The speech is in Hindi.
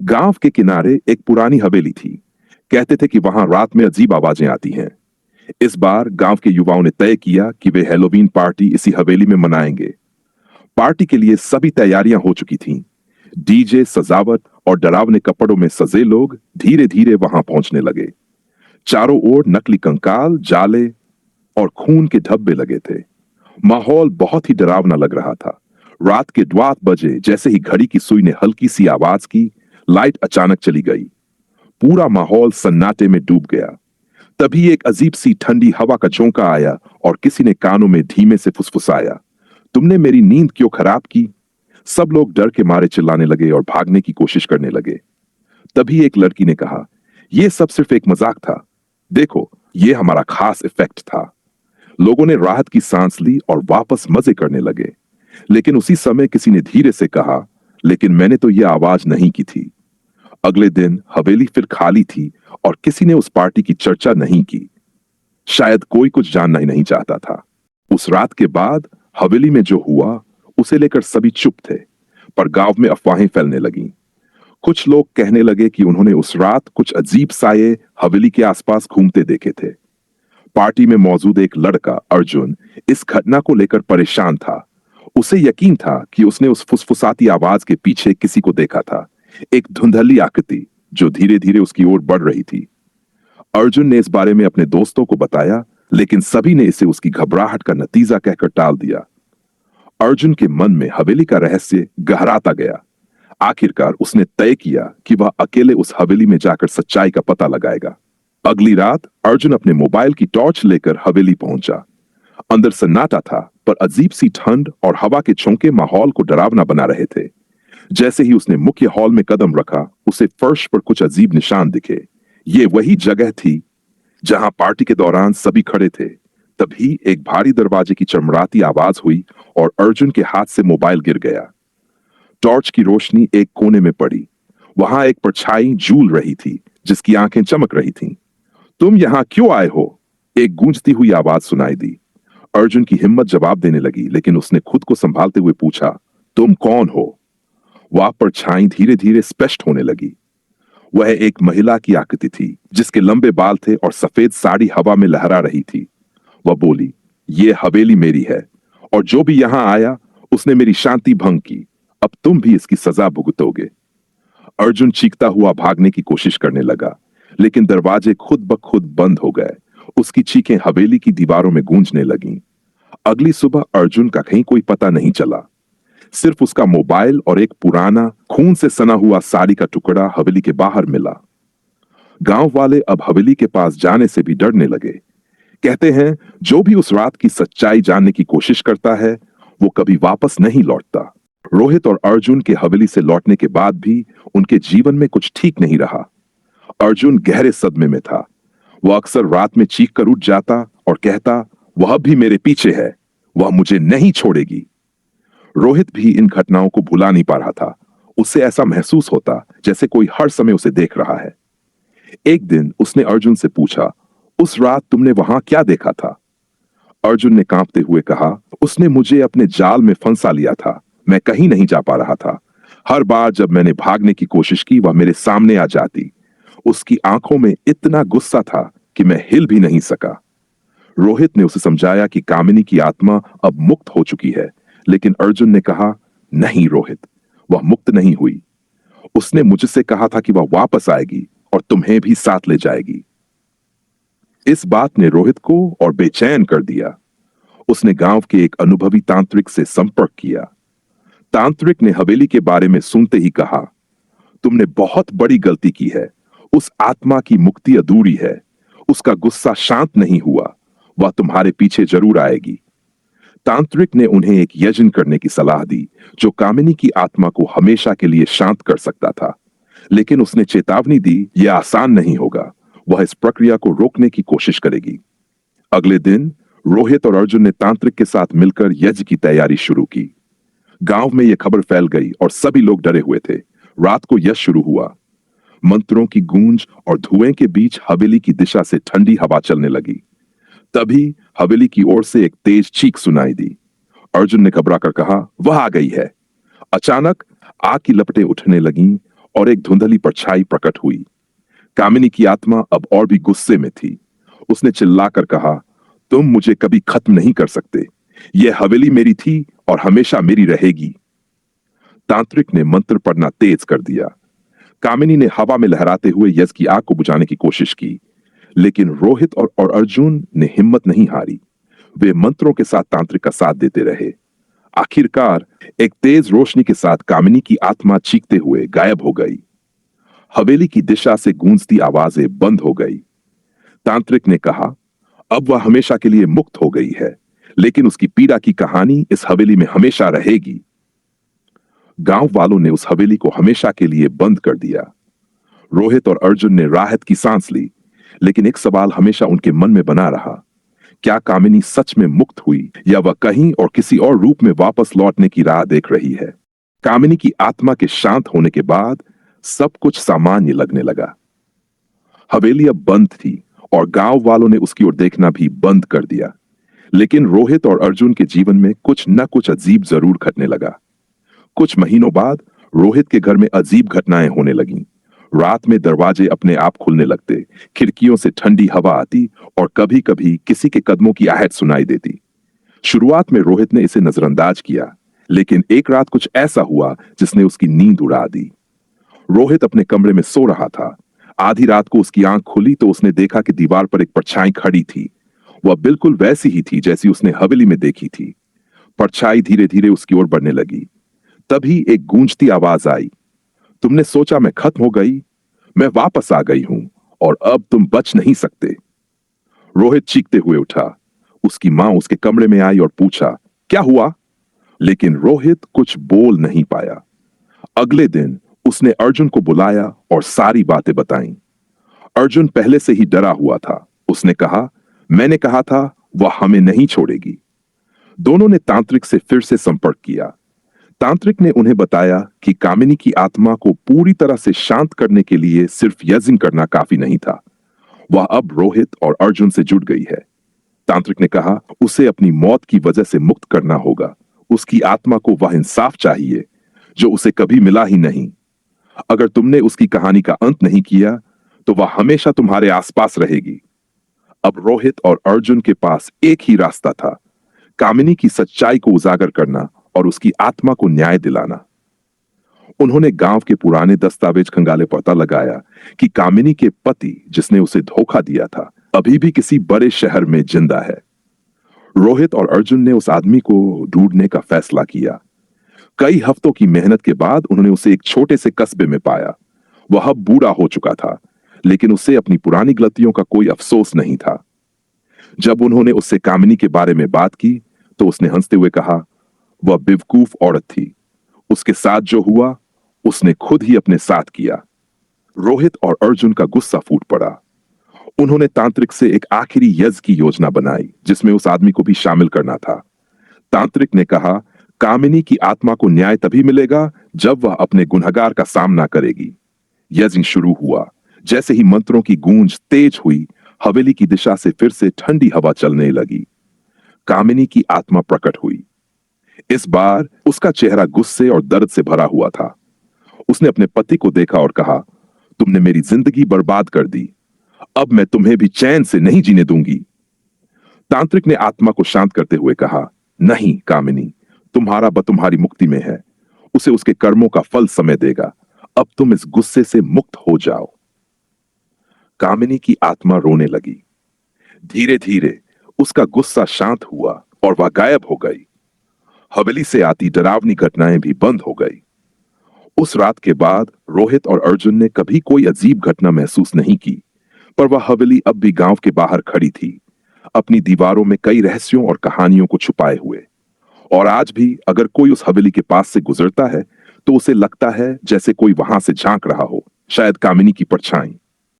गांव के किनारे एक पुरानी हवेली थी। कहते थे कि वहां रात में अजीब आवाजें आती हैं। इस बार गांव के युवाओं ने तय किया कि वे हैलोवीन पार्टी इसी हवेली में मनाएंगे। पार्टी के लिए सभी तैयारियां हो चुकी थीं। डीजे, सजावट और डरावने कपड़ों में सजे लोग धीरे धीरे वहां पहुंचने लगे। चारों ओर नकली कंकाल, जाले और खून के धब्बे लगे थे। माहौल बहुत ही डरावना लग रहा था। रात के 12 बजे जैसे ही घड़ी की सुई ने हल्की सी आवाज की, लाइट अचानक चली गई। पूरा माहौल सन्नाटे में डूब गया। तभी एक अजीब सी ठंडी हवा का झोंका आया और किसी ने कानों में धीमे से फुसफुसाया, तुमने मेरी नींद क्यों खराब की? सब लोग डर के मारे चिल्लाने लगे और भागने की कोशिश करने लगे। तभी एक लड़की ने कहा, यह सब सिर्फ एक मजाक था। देखो, यह हमारा खास इफेक्ट था। लोगों ने राहत की सांस ली और वापस मजे करने लगे। लेकिन उसी समय किसी ने धीरे से कहा, लेकिन मैंने तो यह आवाज नहीं की थी। अगले दिन हवेली फिर खाली थी और किसी ने उस पार्टी की चर्चा नहीं की। शायद कोई कुछ जानना ही नहीं चाहता था। उस रात के बाद हवेली में जो हुआ उसे लेकर सभी चुप थे, पर गांव में अफवाहें फैलने लगीं। कुछ लोग कहने लगे कि उन्होंने उस रात कुछ अजीब साये हवेली के आसपास घूमते देखे थे। पार्टी में मौजूद एक लड़का अर्जुन इस घटना को लेकर परेशान था। उसे यकीन था कि उसने उस फुसफुसाती आवाज के पीछे किसी को देखा था, एक धुंधली आकृति जो धीरे धीरे उसकी ओर बढ़ रही थी। अर्जुन ने इस बारे में अपने दोस्तों को बताया, लेकिन सभी ने इसे उसकी घबराहट का नतीजा कहकर टाल दिया। अर्जुन के मन में हवेली का रहस्य गहराता गया। आखिरकार उसने तय किया कि वह अकेले उस हवेली में जाकर सच्चाई का पता लगाएगा। अगली रात अर्जुन अपने मोबाइल की टॉर्च लेकर हवेली पहुंचा। अंदर सन्नाटा था, पर अजीब सी ठंड और हवा के झोंके माहौल को डरावना बना रहे थे। जैसे ही उसने मुख्य हॉल में कदम रखा, उसे फर्श पर कुछ अजीब निशान दिखे। ये वही जगह थी जहां पार्टी के दौरान सभी खड़े थे। तभी एक भारी दरवाजे की चमड़ाती आवाज हुई और अर्जुन के हाथ से मोबाइल गिर गया। टॉर्च की रोशनी एक कोने में पड़ी। वहां एक परछाई झूल रही थी जिसकी आंखें चमक रही थीं। तुम यहां क्यों आए हो? एक गूंजती हुई आवाज सुनाई दी। अर्जुन की हिम्मत जवाब देने लगी, लेकिन उसने खुद को संभालते हुए पूछा, तुम कौन हो? वहां परछाई धीरे धीरे स्पष्ट होने लगी। वह एक महिला की आकृति थी जिसके लंबे बाल थे और सफेद साड़ी हवा में लहरा रही थी। वह बोली, ये हवेली मेरी है और जो भी यहां आया उसने मेरी शांति भंग की। अब तुम भी इसकी सजा भुगतोगे। अर्जुन चीखता हुआ भागने की कोशिश करने लगा, लेकिन दरवाजे खुद ब खुद बंद हो गए। उसकी चीखें हवेली की दीवारों में गूंजने लगीं। अगली सुबह अर्जुन का कहीं कोई पता नहीं चला। सिर्फ उसका मोबाइल और एक पुराना खून से सना हुआ साड़ी का टुकड़ा हवेली के बाहर मिला। गांव वाले अब हवेली के पास जाने से भी डरने लगे। कहते हैं, जो भी उस रात की सच्चाई जानने की कोशिश करता है वो कभी वापस नहीं लौटता। रोहित और अर्जुन के हवेली से लौटने के बाद भी उनके जीवन में कुछ ठीक नहीं रहा। अर्जुन गहरे सदमे में था। वह अक्सर रात में चीख कर उठ जाता और कहता, वह भी मेरे पीछे है, वह मुझे नहीं छोड़ेगी। रोहित भी इन घटनाओं को भुला नहीं पा रहा था। उसे ऐसा महसूस होता जैसे कोई हर समय उसे देख रहा है। एक दिन उसने अर्जुन से पूछा, उस रात तुमने वहां क्या देखा था? अर्जुन ने कांपते हुए कहा, उसने मुझे अपने जाल में फंसा लिया था। मैं कहीं नहीं जा पा रहा था। हर बार जब मैंने भागने की कोशिश की वह मेरे सामने आ जाती। उसकी आंखों में इतना गुस्सा था कि मैं हिल भी नहीं सका। रोहित ने उसे समझाया कि कामिनी की आत्मा अब मुक्त हो चुकी है, लेकिन अर्जुन ने कहा, नहीं रोहित, वह मुक्त नहीं हुई। उसने मुझसे कहा था कि वह वापस आएगी और तुम्हें भी साथ ले जाएगी। इस बात ने रोहित को और बेचैन कर दिया। उसने गांव के एक अनुभवी तांत्रिक से संपर्क किया। तांत्रिक ने हवेली के बारे में सुनते ही कहा, तुमने बहुत बड़ी गलती की है। उस आत्मा की मुक्ति अधूरी है। उसका गुस्सा शांत नहीं हुआ। वह तुम्हारे पीछे जरूर आएगी। तांत्रिक ने उन्हें एक यज्ञ करने की सलाह दी जो कामिनी की आत्मा को हमेशा के लिए शांत कर सकता था। लेकिन उसने चेतावनी दी, यह आसान नहीं होगा। वह इस प्रक्रिया को रोकने की कोशिश करेगी। अगले दिन रोहित और अर्जुन ने तांत्रिक के साथ मिलकर यज्ञ की तैयारी शुरू की। गांव में यह खबर फैल गई और सभी लोग डरे हुए थे। रात को यज्ञ शुरू हुआ। मंत्रों की गूंज और धुएं के बीच हवेली की दिशा से ठंडी हवा चलने लगी। तभी हवेली की ओर से एक तेज चीख सुनाई दी। अर्जुन ने घबरा कर कहा, वह आ गई है। अचानक आग की लपटें उठने लगीं और एक धुंधली परछाई प्रकट हुई। कामिनी की आत्मा अब और भी गुस्से में थी। उसने चिल्लाकर कहा, तुम मुझे कभी खत्म नहीं कर सकते। यह हवेली मेरी थी और हमेशा मेरी रहेगी। तांत्रिक ने मंत्र पढ़ना तेज कर दिया। कामिनी ने हवा में लहराते हुए यज की आग को बुझाने की कोशिश की, लेकिन रोहित और अर्जुन ने हिम्मत नहीं हारी। वे मंत्रों के साथ तांत्रिक का साथ देते रहे। आखिरकार एक तेज रोशनी के साथ कामिनी की आत्मा चीखते हुए गायब हो गई। हवेली की दिशा से गूंजती आवाजें बंद हो गई। तांत्रिक ने कहा, अब वह हमेशा के लिए मुक्त हो गई है, लेकिन उसकी पीड़ा की कहानी इस हवेली में हमेशा रहेगी। गांव वालों ने उस हवेली को हमेशा के लिए बंद कर दिया। रोहित और अर्जुन ने राहत की सांस ली, लेकिन एक सवाल हमेशा उनके मन में बना रहा। क्या कामिनी सच में मुक्त हुई या वह कहीं और किसी और रूप में वापस लौटने की राह देख रही है? कामिनी की आत्मा के शांत होने के बाद सब कुछ सामान्य लगने लगा। हवेली अब बंद थी और गांव वालों ने उसकी ओर देखना भी बंद कर दिया। लेकिन रोहित और अर्जुन के जीवन में कुछ न कुछ अजीब जरूर घटने लगा। कुछ महीनों बाद रोहित के घर में अजीब घटनाएं होने लगीं। रात में दरवाजे अपने आप खुलने लगते, खिड़कियों से ठंडी हवा आती और कभी कभी किसी के कदमों की आहट सुनाई देती। शुरुआत में रोहित ने इसे नजरअंदाज किया, लेकिन एक रात कुछ ऐसा हुआ जिसने उसकी नींद उड़ा दी। रोहित अपने कमरे में सो रहा था। आधी रात को उसकी आंख खुली तो उसने देखा कि दीवार पर एक परछाई खड़ी थी। वह बिल्कुल वैसी ही थी जैसी उसने हवेली में देखी थी। परछाई धीरे धीरे उसकी ओर बढ़ने लगी। तभी एक गूंजती आवाज आई, तुमने सोचा मैं खत्म हो गई? मैं वापस आ गई हूं और अब तुम बच नहीं सकते। रोहित चीखते हुए उठा। उसकी मां उसके कमरे में आई और पूछा, क्या हुआ? लेकिन रोहित कुछ बोल नहीं पाया। अगले दिन उसने अर्जुन को बुलाया और सारी बातें बताईं। अर्जुन पहले से ही डरा हुआ था। उसने कहा, मैंने कहा था वह हमें नहीं छोड़ेगी। दोनों ने तांत्रिक से फिर से संपर्क किया। तांत्रिक ने उन्हें बताया कि कामिनी की आत्मा को पूरी तरह से शांत करने के लिए सिर्फ यज्ञ करना काफी नहीं था। वह अब रोहित और अर्जुन से जुड़ गई है। तांत्रिक ने कहा, उसे अपनी मौत की वजह से मुक्त करना होगा। उसकी आत्मा को वह इंसाफ चाहिए जो उसे कभी मिला ही नहीं। अगर तुमने उसकी कहानी का अंत नहीं किया तो वह हमेशा तुम्हारे आसपास रहेगी। अब रोहित और अर्जुन के पास एक ही रास्ता था, कामिनी की सच्चाई को उजागर करना और उसकी आत्मा को न्याय दिलाना। उन्होंने गांव के पुराने दस्तावेज खंगाले, पता लगाया कि कामिनी के पति, जिसने उसे धोखा दिया था, अभी भी किसी बड़े शहर में जिंदा है। रोहित और अर्जुन ने उस आदमी को ढूंढने का फैसला किया। कई हफ्तों की मेहनत के बाद उन्होंने उसे एक छोटे से कस्बे में पाया। वह अब बूढ़ा हो चुका था, लेकिन उसे अपनी पुरानी गलतियों का कोई अफसोस नहीं था। जब उन्होंने उससे कामिनी के बारे में बात की तो उसने हंसते हुए कहा, वह बेवकूफ औरत थी। उसके साथ जो हुआ उसने खुद ही अपने साथ किया। रोहित और अर्जुन का गुस्सा फूट पड़ा। उन्होंने तांत्रिक से एक आखिरी यज्ञ की योजना बनाई जिसमें उस आदमी को भी शामिल करना था। तांत्रिक ने कहा, कामिनी की आत्मा को न्याय तभी मिलेगा जब वह अपने गुनहगार का सामना करेगी। यज्ञ शुरू हुआ। जैसे ही मंत्रों की गूंज तेज हुई, हवेली की दिशा से फिर से ठंडी हवा चलने लगी। कामिनी की आत्मा प्रकट हुई। इस बार उसका चेहरा गुस्से और दर्द से भरा हुआ था। उसने अपने पति को देखा और कहा, तुमने मेरी जिंदगी बर्बाद कर दी। अब मैं तुम्हें भी चैन से नहीं जीने दूंगी। तांत्रिक ने आत्मा को शांत करते हुए कहा, नहीं कामिनी, तुम्हारा तुम्हारी मुक्ति में है। उसे उसके कर्मों का फल समय देगा। अब तुम इस गुस्से से मुक्त हो जाओ। कामिनी की आत्मा रोने लगी। धीरे धीरे उसका गुस्सा शांत हुआ और वह गायब हो गई। हवेली से आती डरावनी घटनाएं भी बंद हो गई। उस रात के बाद रोहित और अर्जुन ने कभी कोई अजीब घटना महसूस नहीं की, पर वह हवेली अब भी गांव के बाहर खड़ी थी, अपनी दीवारों में कई रहस्यों और कहानियों को छुपाए हुए। और आज भी अगर कोई उस हवेली के पास से गुजरता है तो उसे लगता है जैसे कोई वहां से झांक रहा हो, शायद कामिनी की परछाई।